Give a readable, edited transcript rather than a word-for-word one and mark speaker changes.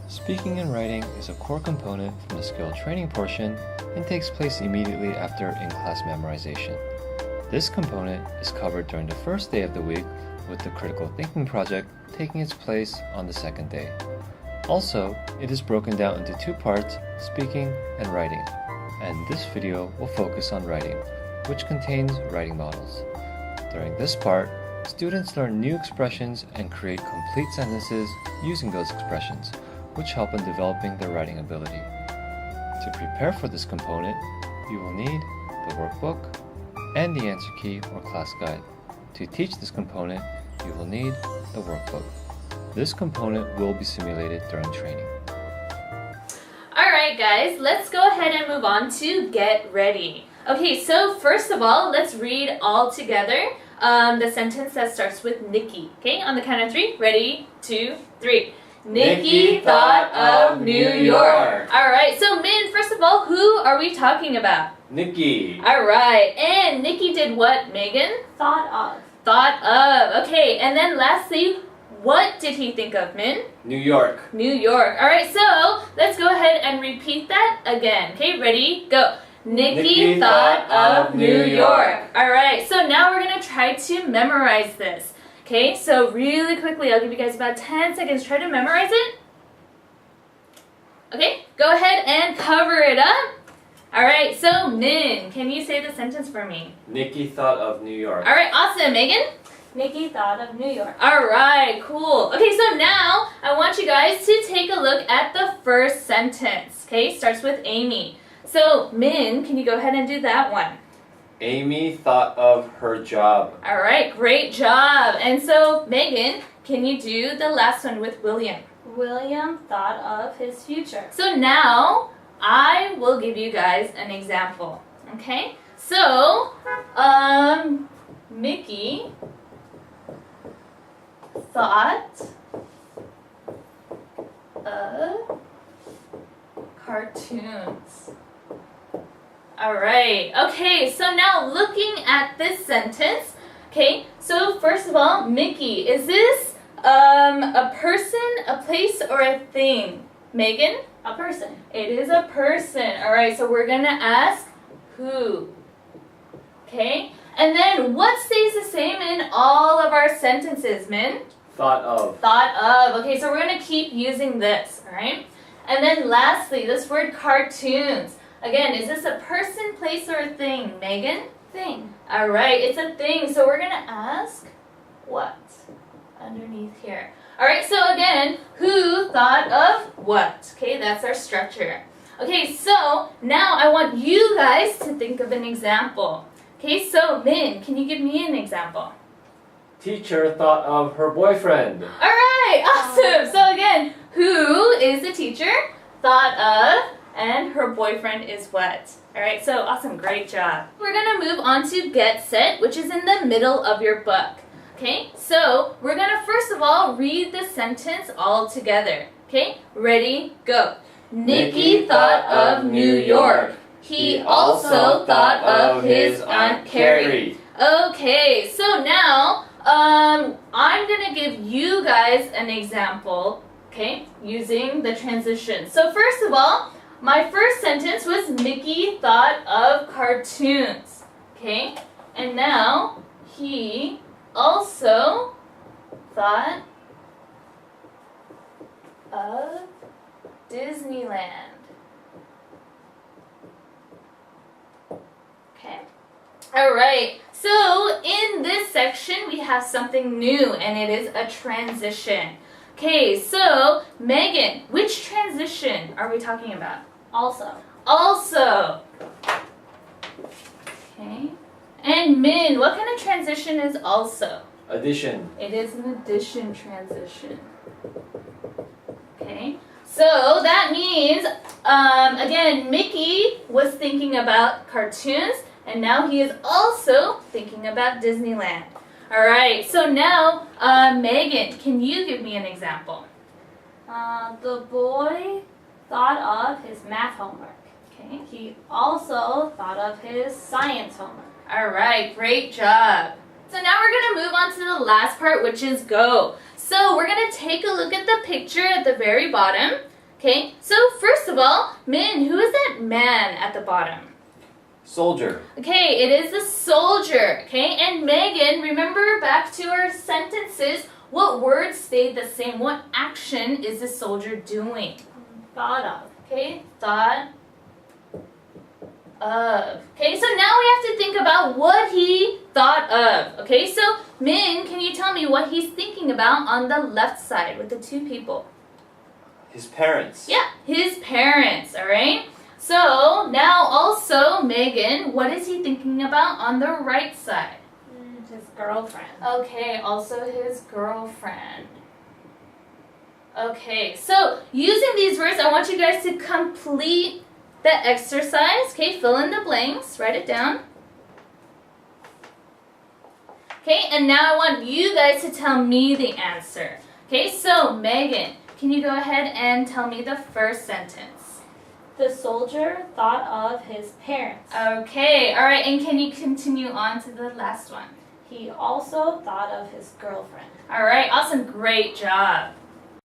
Speaker 1: Speaking and writing is a core component from the skill training portion and takes place immediately after in-class memorization. This component is covered during the first day of the week, with the critical thinking project taking its place on the second day. Also, it is broken down into two parts, speaking and writing, and this video will focus on writing, which contains writing models. During this part, students learn new expressions and create complete sentences using those expressions, which help in developing their writing ability. To prepare for this component, you will need the workbook and the answer key or class guide. To teach this component, you will need the workbook. This component will be simulated during training.
Speaker 2: Alright guys, let's go ahead and move on to get ready. Okay, so first of all, let's read all together the sentence that starts with Nikki. Okay, on the count of three. Ready, 2, 3. Nikki thought of New York. Alright, so Min, first of all, who are we talking about?
Speaker 3: Nikki.
Speaker 2: Alright, and Nikki did what, Megan?
Speaker 4: Thought of.
Speaker 2: Thought of. Okay, and then lastly, what did he think of, Min?
Speaker 3: New York.
Speaker 2: New York. Alright, so let's go ahead and repeat that again. Okay, ready, go. Nikki thought of New York. Alright, so now we're going to try to memorize this. Okay, so really quickly, I'll give you guys about 10 seconds. Try to memorize it. Okay, go ahead and cover it up. Alright, so Min, can you say the sentence for me?
Speaker 3: Nikki thought of New York.
Speaker 2: Alright, awesome. Megan?
Speaker 4: Nikki thought of New York.
Speaker 2: Alright, cool. Okay, so now I want you guys to take a look at the first sentence. Okay, starts with Amy. So, Min, can you go ahead and do that one?
Speaker 3: Amy thought of her job.
Speaker 2: Alright, great job. And so, Megan, can you do the last one with William?
Speaker 4: William thought of his future.
Speaker 2: So now, I will give you guys an example. Okay? So, Mickey thought of cartoons. Alright, okay, so now looking at this sentence, okay, so first of all, Mickey, is this a person, a place, or a thing? Megan?
Speaker 4: A person.
Speaker 2: It is a person. Alright, so we're gonna ask who. Okay, and then what stays the same in all of our sentences, Min?
Speaker 3: Thought of.
Speaker 2: Thought of. Okay, so we're gonna keep using this, alright? And then lastly, this word cartoons. Again, is this a person, place, or a thing? Megan?
Speaker 4: Thing.
Speaker 2: Alright, it's a thing. So we're going to ask what underneath here. Alright, so again, who thought of what? Okay, that's our structure. Okay, so now I want you guys to think of an example. Okay, so Min, can you give me an example?
Speaker 3: Teacher thought of her boyfriend.
Speaker 2: Alright, awesome. So again, who is the teacher? Thought of. And her boyfriend is what? Alright, so awesome, great job. We're gonna move on to get set, which is in the middle of your book. Okay, so we're gonna first of all read the sentence all together. Okay, ready, go. Nikki thought of New York. He also thought of his Aunt Carrie. Okay, so now I'm gonna give you guys an example, okay, using the transition. So first of all, my first sentence was Mickey thought of cartoons, okay? And now, he also thought of Disneyland. Okay? Alright, so in this section we have something new, and it is a transition. Okay, so Megan, which transition are we talking about?
Speaker 4: Also.
Speaker 2: Also. Okay. And Min, what kind of transition is also?
Speaker 3: Addition.
Speaker 2: It is an addition transition. Okay. So that means, again, Mickey was thinking about cartoons, and now he is also thinking about Disneyland. Alright, so now, Megan, can you give me an example?
Speaker 4: The boy thought of his math homework.
Speaker 2: Okay.
Speaker 4: He also thought of his science homework.
Speaker 2: Alright, great job. So now we're going to move on to the last part, which is go. So we're going to take a look at the picture at the very bottom. Okay, so first of all, Min, who is that man at the bottom?
Speaker 3: Soldier.
Speaker 2: Okay, it is the soldier. Okay, and Megan, remember back to our sentences, what words stayed the same? What action is the soldier doing?
Speaker 4: Thought of.
Speaker 2: Okay, thought of. Okay, so now we have to think about what he thought of. Okay, so Min, can you tell me what he's thinking about on the left side with the two people?
Speaker 3: His parents.
Speaker 2: Yeah, his parents, all right? So now also, Megan, what is he thinking about on the right side?
Speaker 4: His girlfriend.
Speaker 2: Okay, also his girlfriend. Okay, so using these words, I want you guys to complete the exercise. Okay, fill in the blanks, write it down. Okay, and now I want you guys to tell me the answer. Okay, so Megan, can you go ahead and tell me the first sentence?
Speaker 4: The soldier thought of his parents.
Speaker 2: Okay, all right, and can you continue on to the last one?
Speaker 4: He also thought of his girlfriend.
Speaker 2: All right, awesome, great job.